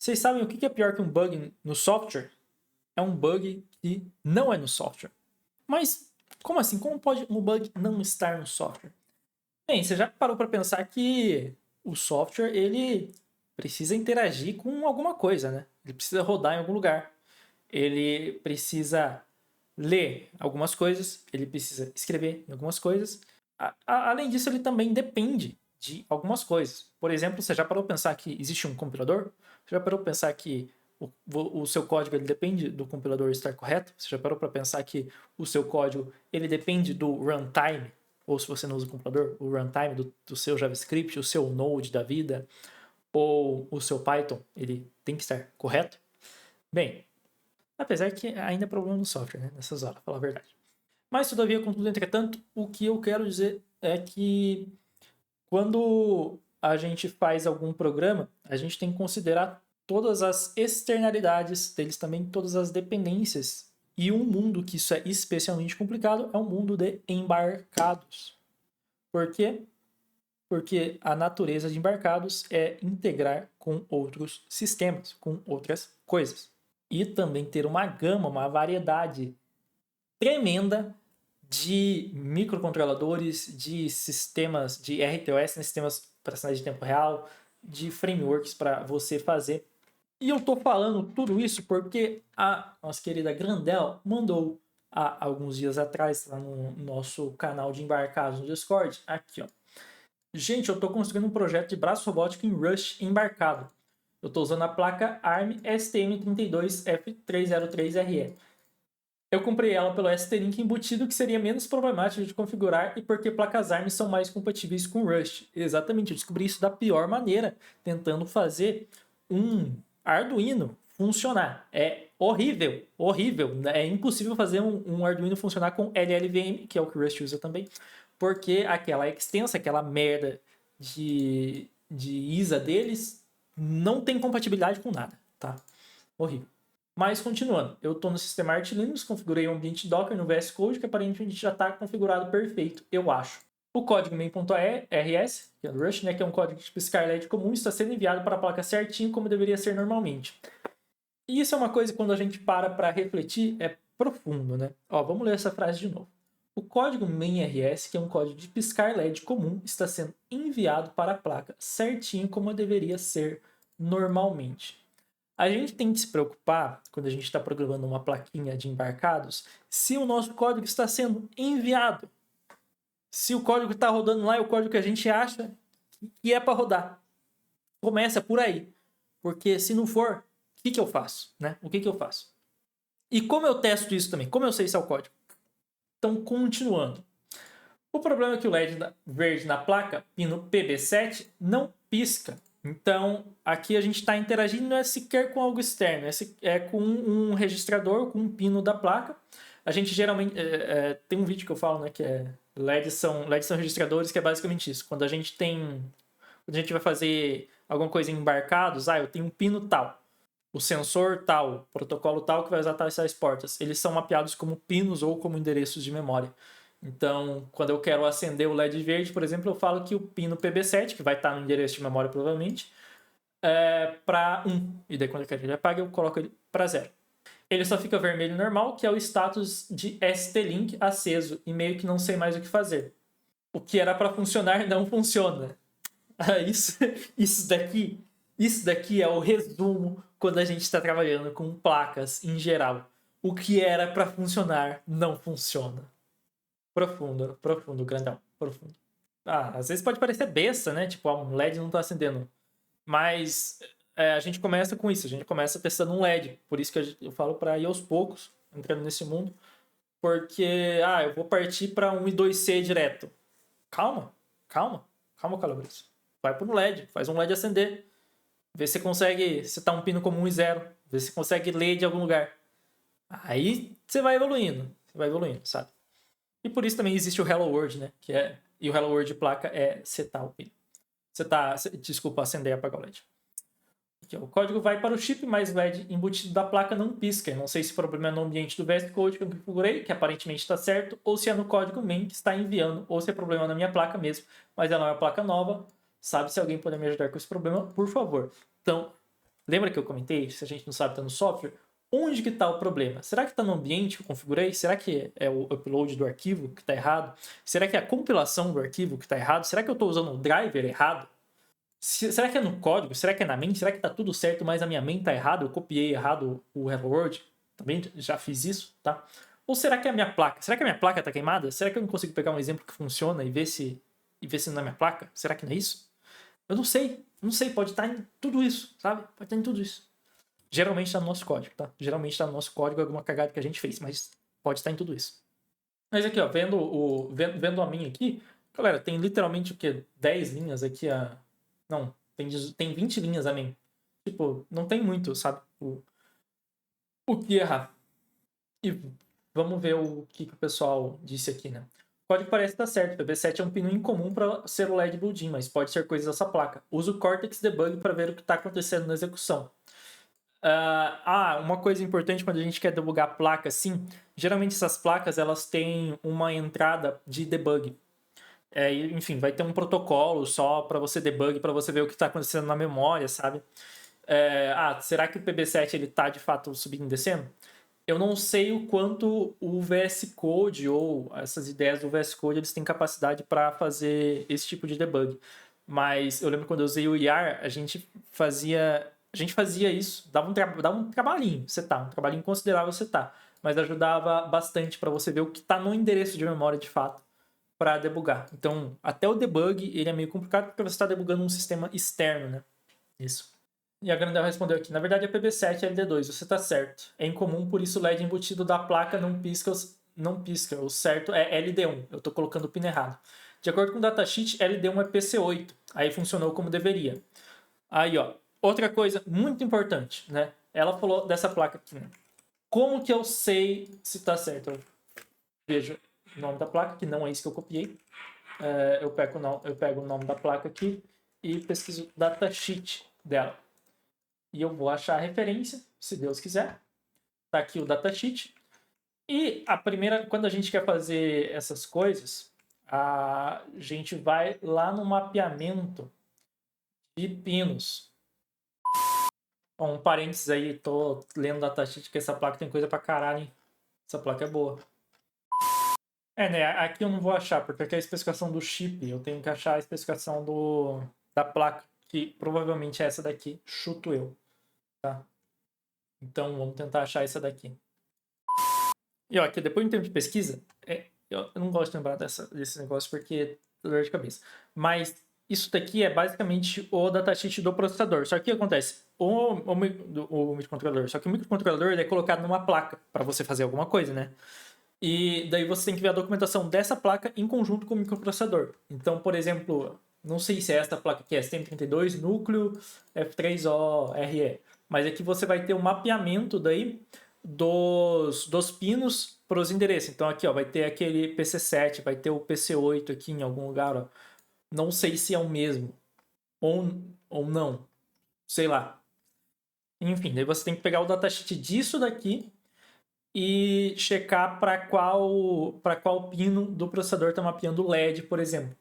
Vocês sabem o que é pior que um bug no software? É um bug que não é no software. Mas como assim? Como pode um bug não estar no software? Bem, você já parou para pensar que o software ele precisa interagir com alguma coisa, né? Ele precisa rodar em algum lugar. Ele precisa ler algumas coisas, ele precisa escrever em algumas coisas. Além disso, ele também depende de algumas coisas. Por exemplo, você já parou para pensar que existe um compilador? Você já parou para pensar que o seu código ele depende do compilador estar correto? Você já parou para pensar que o seu código ele depende do runtime? Ou se você não usa o compilador, o runtime do seu JavaScript, o seu Node da vida, ou o seu Python, ele tem que estar correto? Bem, apesar que ainda é problema no software, né? Nessas horas, pra falar a verdade. Mas, todavia, contudo, entretanto, o que eu quero dizer é que quando a gente faz algum programa, a gente tem que considerar todas as externalidades deles também, todas as dependências. E um mundo que isso é especialmente complicado é o mundo de embarcados. Por quê? Porque a natureza de embarcados é integrar com outros sistemas, com outras coisas. E também ter uma gama, uma variedade tremenda de microcontroladores, de sistemas de RTOS, né, sistemas operacionais de tempo real, de frameworks para você fazer. E eu tô falando tudo isso porque a nossa querida Grandel mandou há alguns dias atrás lá no nosso canal de embarcados no Discord, aqui ó. Gente, eu estou construindo um projeto de braço robótico em Rust embarcado. Eu estou usando a placa ARM STM32F303RE. Eu comprei ela pelo ST-Link embutido, que seria menos problemático de configurar e porque placas ARM são mais compatíveis com Rust. Exatamente, eu descobri isso da pior maneira, tentando fazer um Arduino funcionar. É horrível, horrível. É impossível fazer um Arduino funcionar com LLVM, que é o que o Rust usa também, porque aquela extensa, aquela merda de ISA deles não tem compatibilidade com nada, tá? Horrível. Mas continuando, eu estou no sistema Arch Linux, configurei um ambiente Docker no VS Code, que aparentemente já está configurado perfeito, eu acho. O código main.rs, que é do Rust, né, que é um código tipo SkyLed comum, está sendo enviado para a placa certinho como deveria ser normalmente. E isso é uma coisa que quando a gente para refletir, é profundo, né? Ó, vamos ler essa frase de novo. O código main.rs, que é um código de piscar LED comum, está sendo enviado para a placa certinho como deveria ser normalmente. A gente tem que se preocupar, quando a gente está programando uma plaquinha de embarcados, se o nosso código está sendo enviado. Se o código que está rodando lá é o código que a gente acha que é para rodar. Começa por aí. Porque se não for, o que eu faço? Né? O que eu faço? E como eu testo isso também? Como eu sei se é o código? Então, continuando. O problema é que o LED verde na placa, pino PB7, não pisca. Então, aqui a gente está interagindo não é sequer com algo externo, é com um registrador, com um pino da placa. A gente geralmente... tem um vídeo que eu falo, né, que é LEDs são registradores, que é basicamente isso. Quando a gente vai fazer alguma coisa em embarcados, eu tenho um pino tal, o sensor tal, o protocolo tal que vai usar tais portas. Eles são mapeados como pinos ou como endereços de memória. Então, quando eu quero acender o LED verde, por exemplo, eu falo que o pino PB7, que vai estar no endereço de memória provavelmente, é para 1. E daí quando eu quero que ele apague, eu coloco ele para 0. Ele só fica vermelho normal, que é o status de ST-Link aceso, e meio que não sei mais o que fazer. O que era para funcionar não funciona. Isso daqui é o resumo quando a gente está trabalhando com placas em geral. O que era para funcionar não funciona. Profundo, grandão, profundo. Às vezes pode parecer besta, né? Tipo, um LED não tá acendendo. Mas a gente começa com isso, a gente começa testando um LED. Por isso que eu falo para ir aos poucos, entrando nesse mundo. Porque, eu vou partir para 1 e 2C direto. Calma, Calabres. Vai pro LED, faz um LED acender. Vê se você consegue setar um pino como 1 e 0. Vê se você consegue ler de algum lugar. Aí você vai evoluindo, sabe? E por isso também existe o Hello World, né? E o Hello World de placa é setar o pino. Desculpa, acender e apagar o LED. Aqui, o código vai para o chip, mas o LED embutido da placa não pisca. Não sei se o problema é no ambiente do VS Code que eu configurei, que aparentemente está certo, ou se é no código main que está enviando, ou se é problema na minha placa mesmo. Mas ela é uma placa nova. Sabe se alguém puder me ajudar com esse problema, por favor. Então, Lembra que eu comentei, se a gente não sabe, tá no software? Onde que está o problema? Será que está no ambiente que eu configurei? Será que é o upload do arquivo que está errado? Será que é a compilação do arquivo que está errado? Será que eu estou usando o driver errado? Será que é no código? Será que é na main? Será que está tudo certo, mas a minha main está errada? Eu copiei errado o Hello World? Também já fiz isso, tá? Ou será que é a minha placa? Será que a minha placa está queimada? Será que eu não consigo pegar um exemplo que funciona e ver se não é minha placa? Será que não é isso? Eu não sei. Não sei, pode estar em tudo isso, sabe? Pode estar em tudo isso. Geralmente está no nosso código, tá? Geralmente está no nosso código alguma cagada que a gente fez, mas pode estar em tudo isso. Mas aqui, ó, vendo a minha aqui, galera, tem literalmente o quê? 10 linhas aqui a... Não, tem 20 linhas a mim. Tipo, não tem muito, sabe? O que errar. E vamos ver o que o pessoal disse aqui, né? O código parece estar certo. PB7 é um pino incomum para ser o LED Buildin, mas pode ser coisa dessa placa. Usa o Cortex Debug para ver o que está acontecendo na execução. Uma coisa importante quando a gente quer debugar placa assim, geralmente essas placas elas têm uma entrada de debug. Enfim, vai ter um protocolo só para você debug, para você ver o que está acontecendo na memória, sabe? Será que o PB7 ele tá de fato subindo e descendo? Eu não sei o quanto o VS Code ou essas ideias do VS Code eles têm capacidade para fazer esse tipo de debug. Mas eu lembro quando eu usei o IAR, a gente fazia isso, dava um trabalhinho setar, um trabalhinho considerável setar, mas ajudava bastante para você ver o que está no endereço de memória de fato para debugar. Então, até o debug ele é meio complicado porque você está debugando um sistema externo, né? Isso. E a Grandel respondeu aqui, na verdade é PB7 LD2, você está certo. É incomum, por isso o LED embutido da placa não pisca. O certo é LD1. Eu estou colocando o pino errado. De acordo com o datasheet, LD1 é PC8. Aí funcionou como deveria. Aí, ó, outra coisa muito importante, né? Ela falou dessa placa aqui, né? Como que eu sei se está certo? Eu vejo o nome da placa, que não é isso que eu copiei. Eu pego o nome da placa aqui e pesquiso o datasheet dela. E eu vou achar a referência, se Deus quiser. Tá aqui o datasheet. E quando a gente quer fazer essas coisas, a gente vai lá no mapeamento de pinos. Um parênteses aí, tô lendo o datasheet que essa placa tem coisa pra caralho, hein? Essa placa é boa. Né? Aqui eu não vou achar, porque aqui é a especificação do chip. Eu tenho que achar a especificação da placa, que provavelmente é essa daqui. Chuto eu. Tá? Então vamos tentar achar essa daqui. E ó, aqui depois de um tempo de pesquisa, eu não gosto de lembrar desse negócio porque é dor de cabeça. Mas isso daqui é basicamente o datasheet do processador. Só que o que acontece? O microcontrolador. Só que o microcontrolador ele é colocado numa placa para você fazer alguma coisa, né? E daí você tem que ver a documentação dessa placa em conjunto com o microprocessador. Então, por exemplo, não sei se é esta placa aqui, é STM32 núcleo F3ORE. Mas aqui você vai ter um mapeamento daí dos pinos para os endereços. Então aqui ó, vai ter aquele PC7, vai ter o PC8 aqui em algum lugar. Ó. Não sei se é o mesmo ou não. Sei lá. Enfim, daí você tem que pegar o datasheet disso daqui e checar para qual pino do processador está mapeando o LED, por exemplo.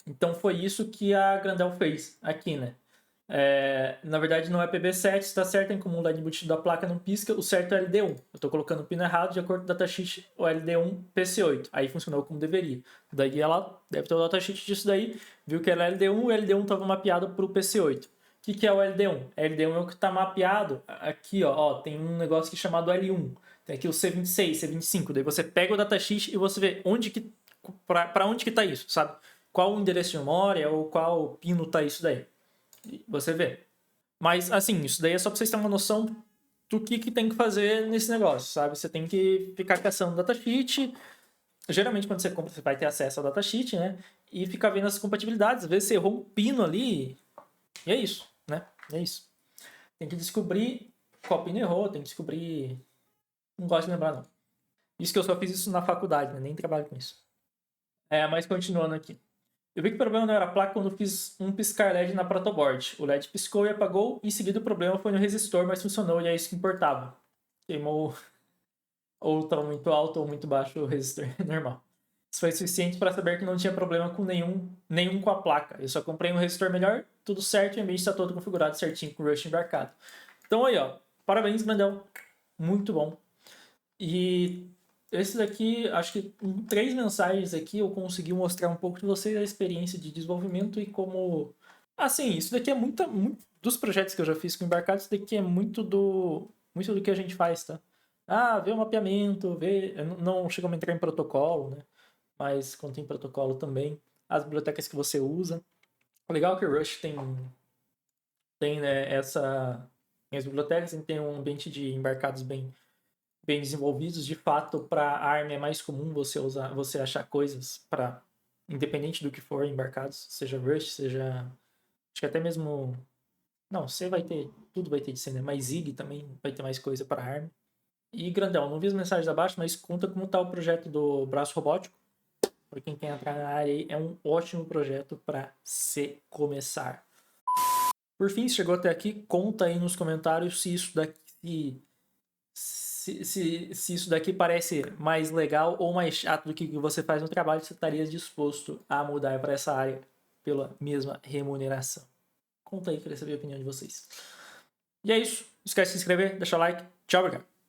Então foi isso que a Grandel fez aqui, né? Na verdade não é PB7, está certo, em comum o LED embutido da placa não pisca, o certo é LD1. Eu estou colocando o pino errado, de acordo com o datasheet, o LD1 PC8. Aí funcionou como deveria. Daí ela deve ter o datasheet disso daí, viu que era LD1, o LD1 estava mapeado para o PC8. O que é o LD1? LD1 é o que está mapeado aqui, ó, tem um negócio aqui chamado L1. Tem aqui o C26, C25. Daí você pega o datasheet e você vê para onde que está isso, sabe? Qual o endereço de memória ou qual pino está isso daí. Você vê. Mas, assim, isso daí é só pra vocês terem uma noção do que tem que fazer nesse negócio, sabe? Você tem que ficar caçando datasheet. Geralmente, quando você compra, você vai ter acesso ao datasheet, né? E ficar vendo as compatibilidades. Às vezes você errou um pino ali. E é isso, né? É isso. Tem que descobrir qual pino errou, tem que descobrir. Não gosto de lembrar, não. Isso que eu só fiz isso na faculdade, né? Nem trabalho com isso. Mas continuando aqui. Eu vi que o problema não era a placa quando fiz um piscar LED na protoboard. O LED piscou e apagou, em seguida o problema foi no resistor, mas funcionou e é isso que importava. Queimou ou estava muito alto ou muito baixo o resistor, normal. Isso foi suficiente para saber que não tinha problema com nenhum com a placa. Eu só comprei um resistor melhor, tudo certo, e o ambiente está todo configurado certinho com o Rust embarcado. Então aí, ó, parabéns, Grandel. Muito bom. E esse daqui, acho que em 3 mensagens aqui eu consegui mostrar um pouco de vocês a experiência de desenvolvimento e como. Assim, isso daqui é muito dos projetos que eu já fiz com embarcado, isso daqui é muito do que a gente faz, tá? Ah, vê o mapeamento, vê. Não chegamos a entrar em protocolo, né? Mas contém protocolo também. As bibliotecas que você usa. Legal que o Rush tem né, as bibliotecas, tem um ambiente de embarcados bem desenvolvidos. De fato, para ARM é mais comum você achar coisas para independente do que for embarcados, seja Rush, seja acho que até mesmo não, C vai ter, tudo vai ter de C, né? Mas Zig também vai ter mais coisa para ARM. E Grandão, não vi as mensagens abaixo, mas conta como está o projeto do braço robótico. Para quem quer entrar na área aí, é um ótimo projeto para se começar. Por fim, se chegou até aqui, conta aí nos comentários se isso daqui se isso daqui parece mais legal ou mais chato do que você faz no trabalho, você estaria disposto a mudar para essa área pela mesma remuneração. Conta aí, queria saber a opinião de vocês. E é isso. Não esquece de se inscrever, deixar like. Tchau, obrigado.